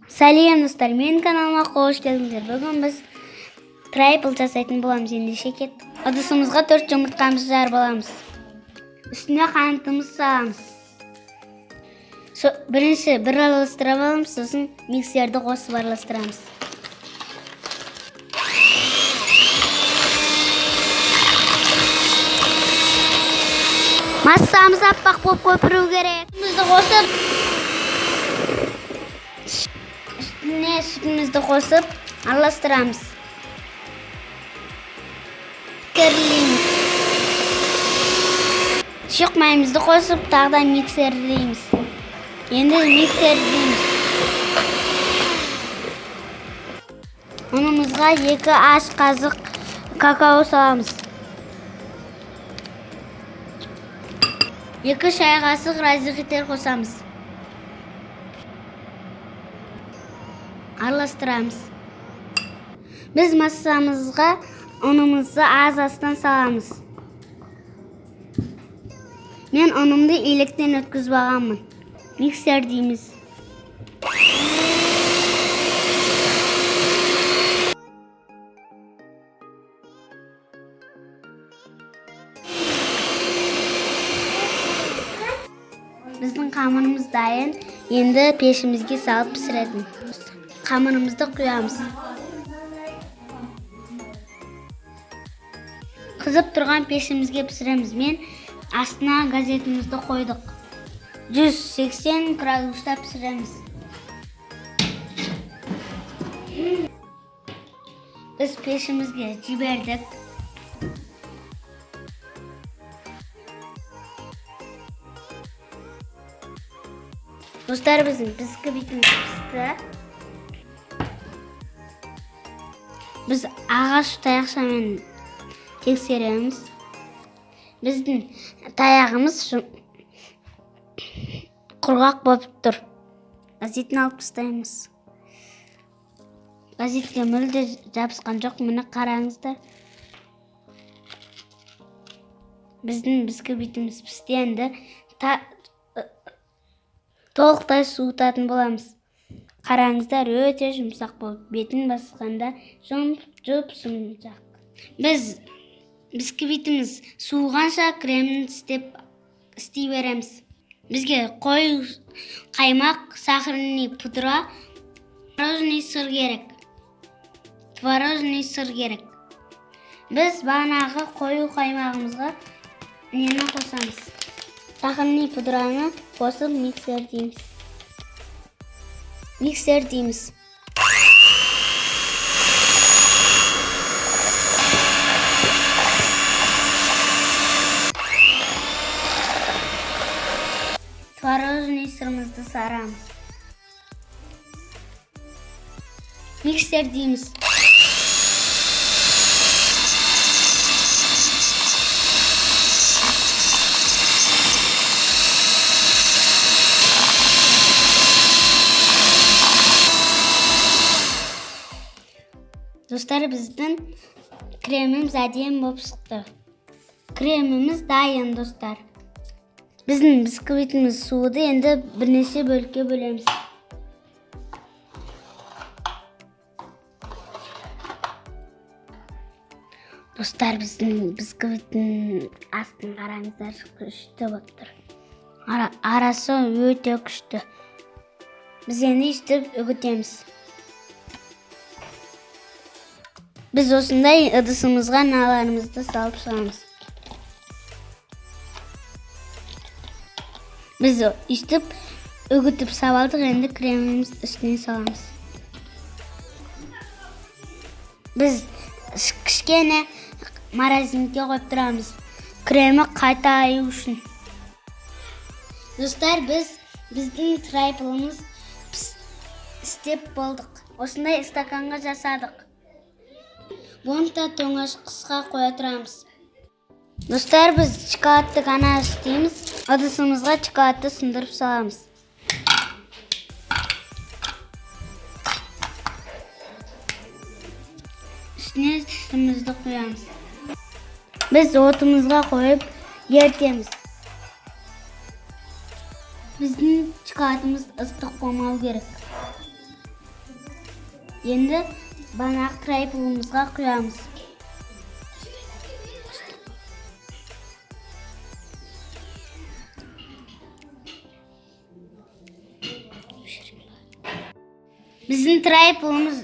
Сәлем достар, менің каналыма қош келдіңдер. Бүгін біз трайпл жасайтын боламыз. Ендеше кет. Ыдысымызға 4 жұмыртқамызды жарып аламыз. Үстіне қантымызды саламыз. Бірінші бір араластырып аламыз, сосын миксерді қосып араластырамыз. Массамыз аппақ болып көпіру керек. Сүтімізді қосып, үстіне сүтімізді қосып араластырамыз. Миксерлейміз. Шұқ майымызды қосып, тағы да миксерлейміз. Енді миксерлейміз. Ұнымызға 2 аш қасық какао саламыз. 2 шай қасық разъединитель қосамыз. Араластырамыз. Біз массамызға ұнымызды аз-аздан саламыз. Мен ұнымды електен өткізіп алғанмын. Миксер дейміз. Біздің қамырымыз дайын. Енді пешімізге салып пісіретін. Қамырымызды құямыз. Қызып тұрған пешімізге пісіреміз. Мен астына газетімізді қойдық. 180 градуста пісіреміз. Біз пешімізге жібердік. Достар, біздің бисквитіміз пісті. Біз ағаш таяқшамен тексереміз. Біздің таяғымыз құрғақ болып тұр. Газетін алып тастаймыз. Газетке мүлде жабысқан жоқ, мұны қараңыздар. Біздің бисквитіміз пісті. Енді толықтай суытатын боламыз. Қараңыздар, өте жұмсақ болып, бетін басқанда жұп-жұмсақ. Біз бисквитіміз суығанша кремін істей береміз. Бізге қою қаймақ, сахарный пудра, творожный сыр керек. Біз бағанағы қою қаймағымызға нені қосамыз? Сахарный пудраны қосып миксер дейміз. Творожный сырымызды сарамыз. Миксер дейміз. Достар, біздің креміміз әдемі болып шықты. Креміміз дайын, достар. Біздің бисквитіміз суыды, енді бірнеше бөлікке бөлеміз. Достар, біздің бисквиттің астын қараңыздар, күшті болып тұр. Арасы өте күшті. Біз енді үстіп үгітеміз. Біз осындай ыдысымызға наларымызды салып шығамыз. Біз үстіп үгітіп сабалдық, енді креміміз үстіне саламыз. Біз кішкене морозилкаға қойып тұрамыз. Кремі қайта аю үшін. Достар, біздің трайплымыз істеп болдық. Осындай стаканға жасадық. Бұны да тоңаш қысқа қоя тұрамыз. Достар, біз шоколадты ғана істейміз. Ыдысымызға шоколадты сындырып саламыз. Үстіне сүтімізді құямыз. Біз отымызға қойып ертеміз. Біздің шоколадымыз ыстық болмау керек. Endi banaq traypulumuzga quyamiz. Bizim traypulumuz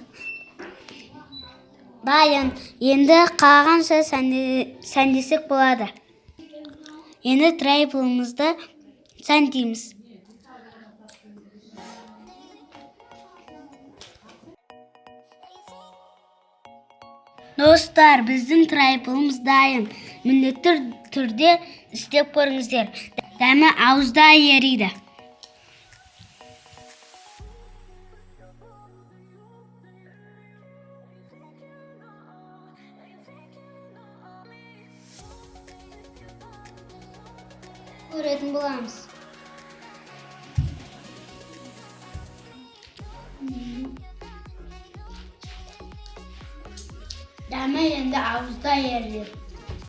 dayın. Endi qalagancha sandesek bo'ladi. Endi traypulumuzda sandeymiz. Dostlar, bizim traypulumuz dayın. Mіндетті түрде істеп көріңіздер. Дәмі ауызда ериді. Көретін боламыз. Dəmə endi avuzda yerdir.